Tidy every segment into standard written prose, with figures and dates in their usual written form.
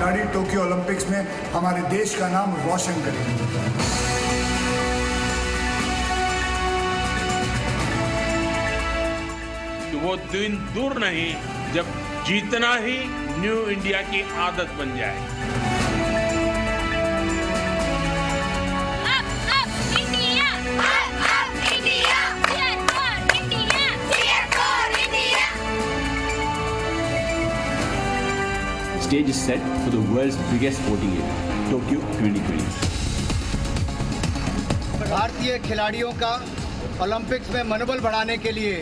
खिलाड़ी Tokyo Olympics में हमारे देश का नाम रोशन करेंगे। वो दिन दूर नहीं जब जीतना ही न्यू इंडिया की आदत बन जाए। Stage is set for the world's biggest sporting event, Tokyo 2020. भारतीय खिलाड़ियों का ओलंपिक्स में मनोबल बढ़ाने के लिए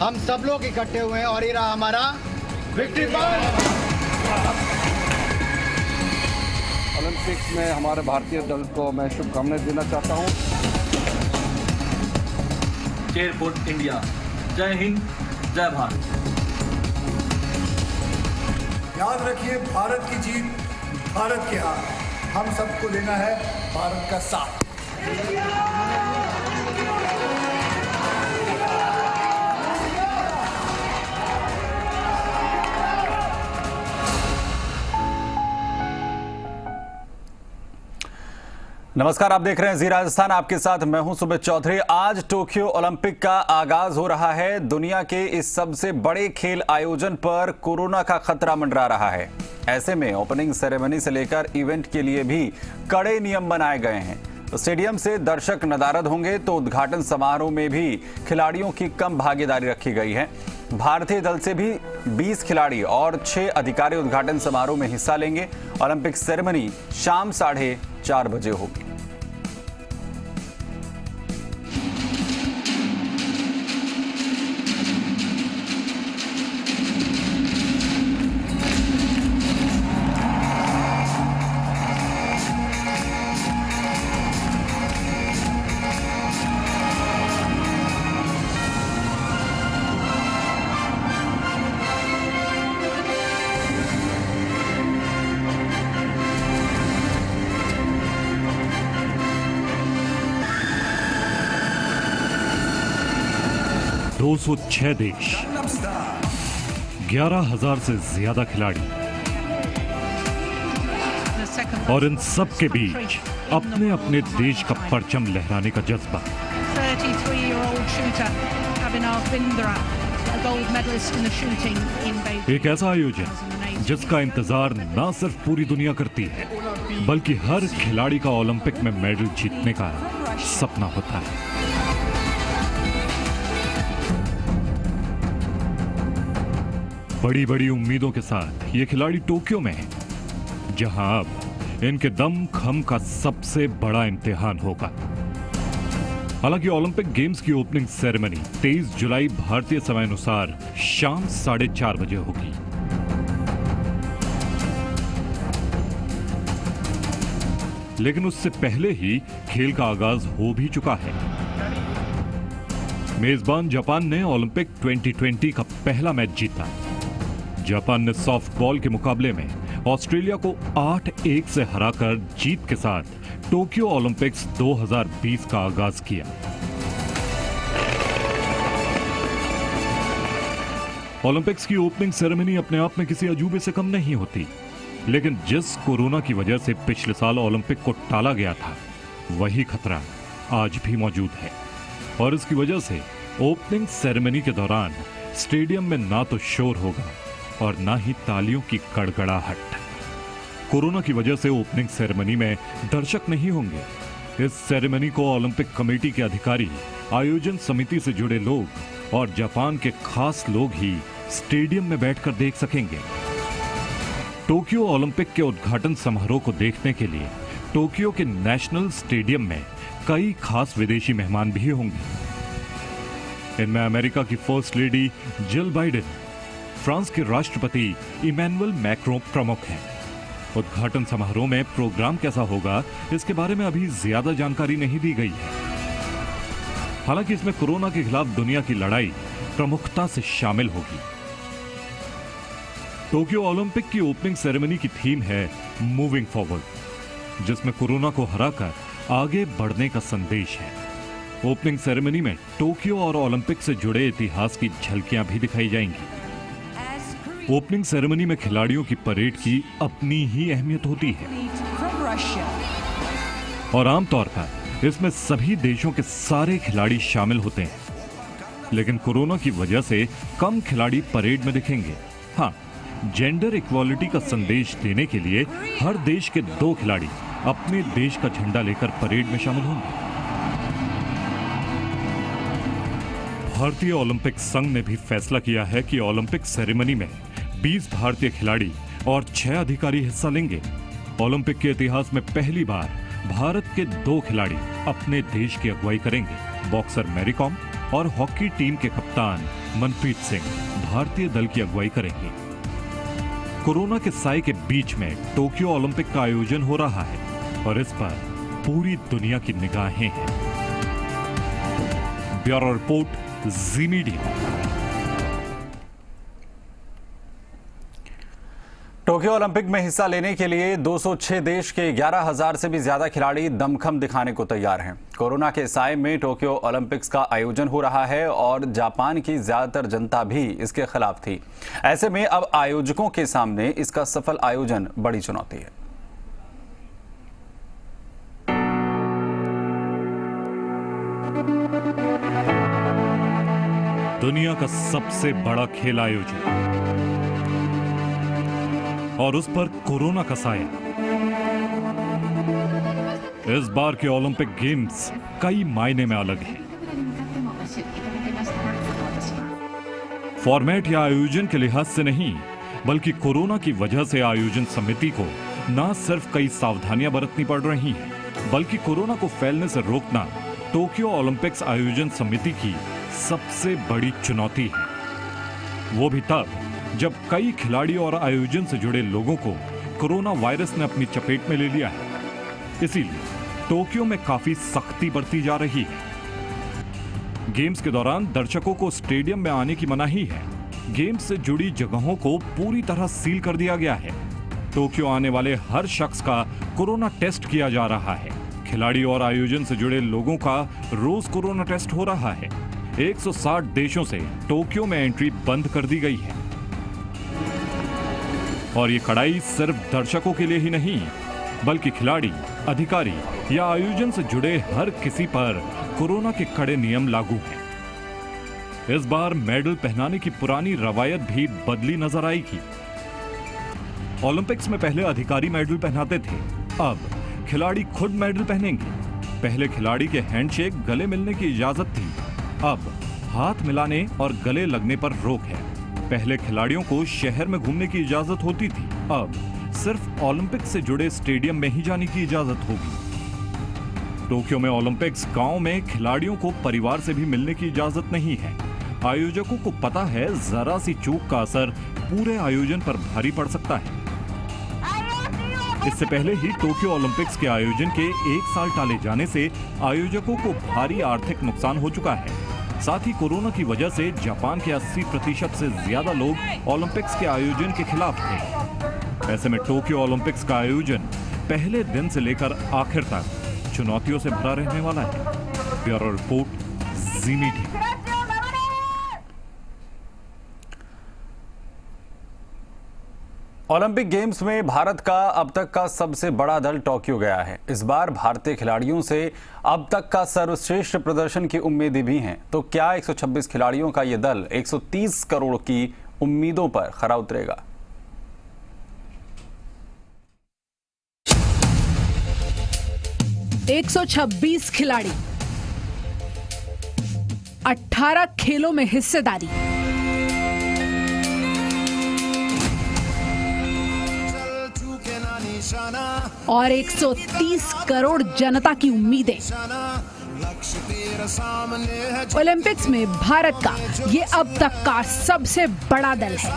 हम सब लोग इकट्ठे हुए हैं और ये रहा हमारा विक्ट्री पॉइंट। ओलंपिक्स में हमारे भारतीय दल को मैं शुभकामनाएं देना चाहता हूं। एयरपोर्ट इंडिया, जय हिंद, जय भारत। याद रखिए, भारत की जीत, भारत की हार, हम सबको देना है भारत का साथ। नमस्कार, आप देख रहे हैं जी राजस्थान। आपके साथ मैं हूं सुमित चौधरी। आज टोक्यो ओलंपिक का आगाज हो रहा है। दुनिया के इस सबसे बड़े खेल आयोजन पर कोरोना का खतरा मंडरा रहा है। ऐसे में ओपनिंग सेरेमनी से लेकर इवेंट के लिए भी कड़े नियम बनाए गए हैं। स्टेडियम से दर्शक नदारद होंगे तो उद्घाटन समारोह में भी खिलाड़ियों की कम भागीदारी रखी गई है। भारतीय दल से भी 20 खिलाड़ी और 6 अधिकारी उद्घाटन समारोह में हिस्सा लेंगे। ओलंपिक सेरेमनी शाम 4:30 बजे होगी। दो 206 देश, 11,000 से ज्यादा खिलाड़ी और इन सब के बीच अपने अपने देश का परचम लहराने का जज्बा। 33-year-old shooter Abhinav Bindra, a gold medalist in the shooting in Beijing. एक ऐसा आयोजन जिसका इंतजार ना सिर्फ पूरी दुनिया करती है, बल्कि हर खिलाड़ी का ओलंपिक में मेडल जीतने का सपना होता है। बड़ी बड़ी उम्मीदों के साथ ये खिलाड़ी टोक्यो में हैं, जहां अब इनके दम खम का सबसे बड़ा इम्तिहान होगा। हालांकि ओलंपिक गेम्स की ओपनिंग सेरेमनी 23 जुलाई भारतीय समय अनुसार शाम 4:30 बजे होगी। लेकिन उससे पहले ही खेल का आगाज हो भी चुका है। मेजबान जापान ने ओलंपिक 2020 का पहला मैच जीता। जापान ने सॉफ्टबॉल के मुकाबले में ऑस्ट्रेलिया को 8-1 से हराकर जीत के साथ टोक्यो ओलंपिक्स 2020 का आगाज किया। ओलंपिक्स की ओपनिंग सेरेमनी अपने आप में किसी अजूबे से कम नहीं होती, लेकिन जिस कोरोना की वजह से पिछले साल ओलंपिक को टाला गया था, वही खतरा आज भी मौजूद है। और इसकी वजह से ओपनिंग सेरेमनी के दौरान स्टेडियम में ना तो शोर होगा और ना ही तालियों की गड़गड़ाहट। कोरोना की वजह से ओपनिंग सेरेमनी में दर्शक नहीं होंगे। इस सेरेमनी को ओलंपिक कमेटी के अधिकारी, आयोजन समिति से जुड़े लोग और जापान के खास लोग ही स्टेडियम में बैठकर देख सकेंगे। टोक्यो ओलंपिक के उद्घाटन समारोह को देखने के लिए टोक्यो के नेशनल स्टेडियम में कई खास विदेशी मेहमान भी होंगे। इनमें अमेरिका की first lady Jill Biden, France के राष्ट्रपति इमैनुअल मैक्रों प्रमुख हैं। उद्घाटन समारोह में प्रोग्राम कैसा होगा, इसके बारे में अभी ज्यादा जानकारी नहीं दी गई है। हालांकि इसमें कोरोना के खिलाफ दुनिया की लड़ाई प्रमुखता से शामिल होगी। टोक्यो ओलंपिक की ओपनिंग सेरेमनी की थीम है मूविंग फॉरवर्ड, जिसमें कोरोना को हराकर आगे बढ़ने का संदेश है। ओपनिंग सेरेमनी में टोक्यो और ओलंपिक से जुड़े इतिहास की झलकियां भी दिखाई जाएंगी। ओपनिंग सेरेमनी में खिलाड़ियों की परेड की अपनी ही अहमियत होती है और आमतौर पर इसमें सभी देशों के सारे खिलाड़ी शामिल होते हैं, लेकिन कोरोना की वजह से कम खिलाड़ी परेड में दिखेंगे। हाँ, जेंडर इक्वालिटी का संदेश देने के लिए हर देश के 2 खिलाड़ी अपने देश का झंडा लेकर परेड में शामिल होंगे। भारतीय ओलंपिक संघ ने भी फैसला किया है कि ओलंपिक सेरेमनी में 20 भारतीय खिलाड़ी और 6 अधिकारी हिस्सा लेंगे। ओलंपिक के इतिहास में पहली बार भारत के 2 खिलाड़ी अपने देश की अगुवाई करेंगे। बॉक्सर मैरी कॉम और हॉकी टीम के कप्तान मनप्रीत सिंह भारतीय दल की अगुवाई करेंगे। कोरोना के साए के बीच में टोक्यो ओलंपिक का आयोजन हो रहा है और इस पर पूरी दुनिया की निगाहें हैं। ब्यूरो रिपोर्ट, जी मीडिया। टोक्यो ओलंपिक में हिस्सा लेने के लिए 206 देश के 11,000 से भी ज्यादा खिलाड़ी दमखम दिखाने को तैयार हैं। कोरोना के साए में टोक्यो ओलंपिक्स का आयोजन हो रहा है और जापान की ज्यादातर जनता भी इसके खिलाफ थी। ऐसे में अब आयोजकों के सामने इसका सफल आयोजन बड़ी चुनौती है। दुनिया का सबसे बड़ा खेल आयोजन और उस पर कोरोना का साया। इस बार के ओलंपिक गेम्स कई मायने में अलग हैं। फॉर्मेट या आयोजन के लिहाज से नहीं, बल्कि कोरोना की वजह से आयोजन समिति को न सिर्फ कई सावधानियां बरतनी पड़ रही हैं, बल्कि कोरोना को फैलने से रोकना टोक्यो ओलंपिक्स आयोजन समिति की सबसे बड़ी चुनौती है। वो भी तब जब कई खिलाड़ी और आयोजन से जुड़े लोगों को कोरोना वायरस ने अपनी चपेट में ले लिया है। इसीलिए टोक्यो में काफी सख्ती बरती जा रही है। गेम्स के दौरान दर्शकों को स्टेडियम में आने की मनाही है। गेम्स से जुड़ी जगहों को पूरी तरह सील कर दिया गया है। टोक्यो आने वाले हर शख्स का कोरोना टेस्ट किया जा रहा है। खिलाड़ी और आयोजन से जुड़े लोगों का रोज कोरोना टेस्ट हो रहा है। 160 देशों से टोक्यो में एंट्री बंद कर दी गई है और ये कड़ाई सिर्फ दर्शकों के लिए ही नहीं, बल्कि खिलाड़ी, अधिकारी या आयोजन से जुड़े हर किसी पर कोरोना के कड़े नियम लागू हैं। इस बार मेडल पहनाने की पुरानी रवायत भी बदली नजर आएगी। ओलंपिक्स में पहले अधिकारी मेडल पहनाते थे, अब खिलाड़ी खुद मेडल पहनेंगे। पहले खिलाड़ी के हैंडशेक, गले मिलने की इजाजत थी, अब हाथ मिलाने और गले लगने पर रोक है। पहले खिलाड़ियों को शहर में घूमने की इजाजत होती थी, अब सिर्फ ओलंपिक से जुड़े स्टेडियम में ही जाने की इजाजत होगी। टोक्यो में ओलंपिक्स गांव में खिलाड़ियों को परिवार से भी मिलने की इजाजत नहीं है। आयोजकों को पता है जरा सी चूक का असर पूरे आयोजन पर भारी पड़ सकता है। इससे पहले ही टोक्यो ओलंपिक्स के आयोजन के 1 साल टाले जाने से आयोजकों को भारी आर्थिक नुकसान हो चुका है। साथ ही कोरोना की वजह से जापान के 80% से ज्यादा लोग ओलंपिक्स के आयोजन के खिलाफ थे। ऐसे में टोक्यो ओलंपिक्स का आयोजन पहले दिन से लेकर आखिर तक चुनौतियों से भरा रहने वाला है। ब्यूरो रिपोर्ट, जी मीडिया। ओलंपिक गेम्स में भारत का अब तक का सबसे बड़ा दल टोक्यो गया है। इस बार भारतीय खिलाड़ियों से अब तक का सर्वश्रेष्ठ प्रदर्शन की उम्मीदें भी हैं। तो क्या 126 खिलाड़ियों का यह दल 130 करोड़ की उम्मीदों पर खरा उतरेगा? एक 126 खिलाड़ी, 18 खेलों में हिस्सेदारी, और 130 करोड़ जनता की उम्मीदें। ओलंपिक्स में भारत का ये अब तक का सबसे बड़ा दल है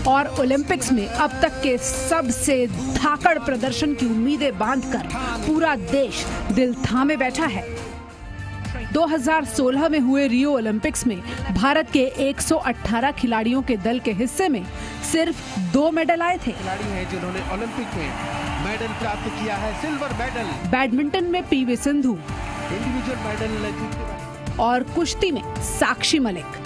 और ओलंपिक्स में अब तक के सबसे धाकड़ प्रदर्शन की उम्मीदें बांधकर पूरा देश दिल थामे बैठा है। 2016 में हुए रियो ओलंपिक्स में भारत के 118 खिलाड़ियों के दल के हिस्से में सिर्फ 2 मेडल आए थे। खिलाड़ी हैं जिन्होंने ओलंपिक में मेडल प्राप्त किया है, सिल्वर मेडल। बैडमिंटन में पीवी सिंधु, इंडिविजुअल मेडल और कुश्ती में साक्षी मलिक।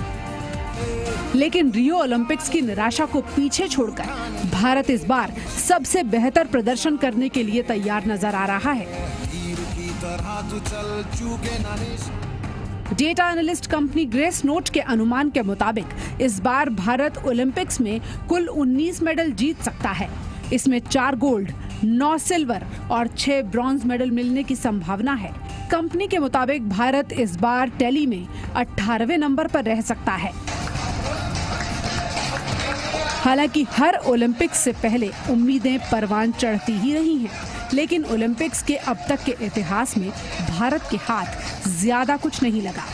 लेकिन रियो ओलंपिक्स की निराशा को पीछे छोड़कर भारत इस बार सबसे बेहतर प्रदर्शन करने के लिए तैयार नजर आ रहा है। Data analyst company grace note के अनुमान के मुताबिक इस बार भारत ओलंपिक्स में कुल 19 मेडल जीत सकता है। इसमें 4 गोल्ड, 9 सिल्वर और 6 ब्रॉन्ज मेडल मिलने की संभावना है। कंपनी के मुताबिक भारत इस बार टैली में 18वें नंबर पर रह सकता है। हालांकि हर ओलंपिक्स से पहले उम्मीदें परवान चढ़ती ही रही हैं, लेकिन ओलंपिक्स के अब तक के इतिहास में भारत के हाथ ज्यादा कुछ नहीं लगा।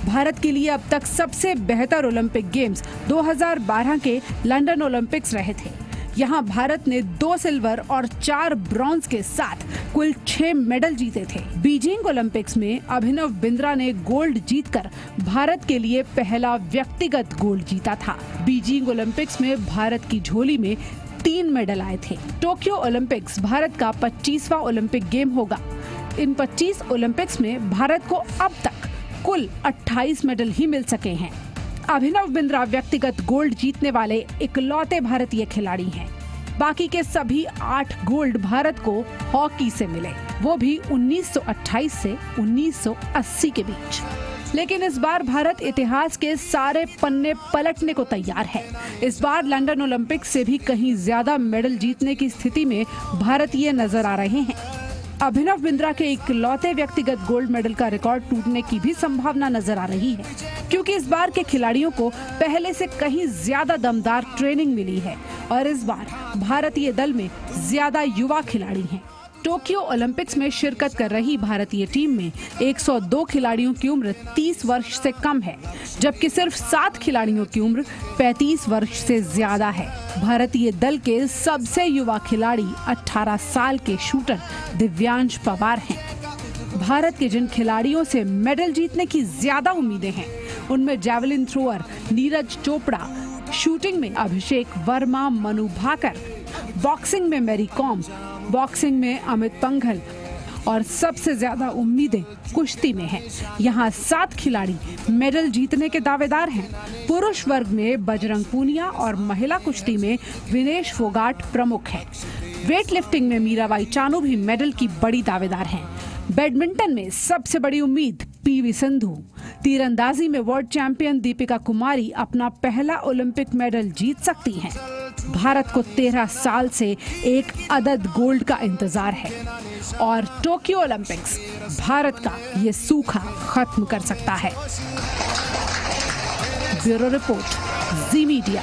भारत के लिए अब तक सबसे बेहतर ओलंपिक गेम्स 2012 के लंदन ओलंपिक्स रहे थे। यहाँ भारत ने 2 सिल्वर और 4 ब्रॉन्ज के साथ कुल 6 मेडल जीते थे। बीजिंग ओलंपिक्स में अभिनव बिंद्रा ने गोल्ड जीतकर भारत के लिए पहला व्यक्तिगत गोल्ड जीता था। बीजिंग ओलंपिक्स में भारत की झोली में 3 मेडल आए थे। टोक्यो ओलंपिक्स भारत का 25वां ओलंपिक गेम होगा। इन 25 ओलंपिक्स में भारत को अब तक कुल 28 मेडल ही मिल सके हैं। अभिनव बिंद्रा व्यक्तिगत गोल्ड जीतने वाले इकलौते भारतीय खिलाड़ी हैं। बाकी के सभी 8 गोल्ड भारत को हॉकी से मिले, वो भी 1928 से 1980 के बीच। लेकिन इस बार भारत इतिहास के सारे पन्ने पलटने को तैयार है। इस बार लंदन ओलंपिक्स से भी कहीं ज्यादा मेडल जीतने की स्थिति में भारतीय नजर आ रहे हैं। अभिनव बिंद्रा के इकलौते व्यक्तिगत गोल्ड मेडल का रिकॉर्ड टूटने की भी संभावना नजर आ रही है, क्योंकि इस बार के खिलाड़ियों को पहले से कहीं ज्यादा दमदार ट्रेनिंग मिली है और इस बार भारतीय दल में ज्यादा युवा खिलाड़ी हैं। टोक्यो ओलंपिक्स में शिरकत कर रही भारतीय टीम में 102 खिलाड़ियों की उम्र 30 वर्ष से कम है, जबकि सिर्फ 7 खिलाड़ियों की उम्र 35 वर्ष से ज्यादा है। भारतीय दल के सबसे युवा खिलाड़ी 18 साल के शूटर दिव्यांश पवार हैं। भारत के जिन खिलाड़ियों से मेडल जीतने की ज्यादा उम्मीदें हैं, उनमें javelin thrower Neeraj Chopra, shooting में अभिषेक वर्मा, मनु भाकर, बॉक्सिंग में मैरी कॉम, बॉक्सिंग में अमित पंघल और सबसे ज्यादा उम्मीदें कुश्ती में हैं। यहाँ 7 खिलाड़ी मेडल जीतने के दावेदार हैं। पुरुष वर्ग में बजरंग पूनिया और महिला कुश्ती में विनेश फोगाट प्रमुख हैं। वेट लिफ्टिंग में मीराबाई चानू भी मेडल की बड़ी दावेदार हैं। बैडमिंटन में सबसे बड़ी उम्मीद पीवी सिंधु। तीरंदाजी में वर्ल्ड चैंपियन दीपिका कुमारी अपना पहला ओलंपिक मेडल जीत सकती हैं। भारत को 13 साल से एक अदद गोल्ड का इंतजार है और टोक्यो ओलंपिक्स भारत का ये सूखा खत्म कर सकता है। ब्यूरो रिपोर्ट, जी मीडिया।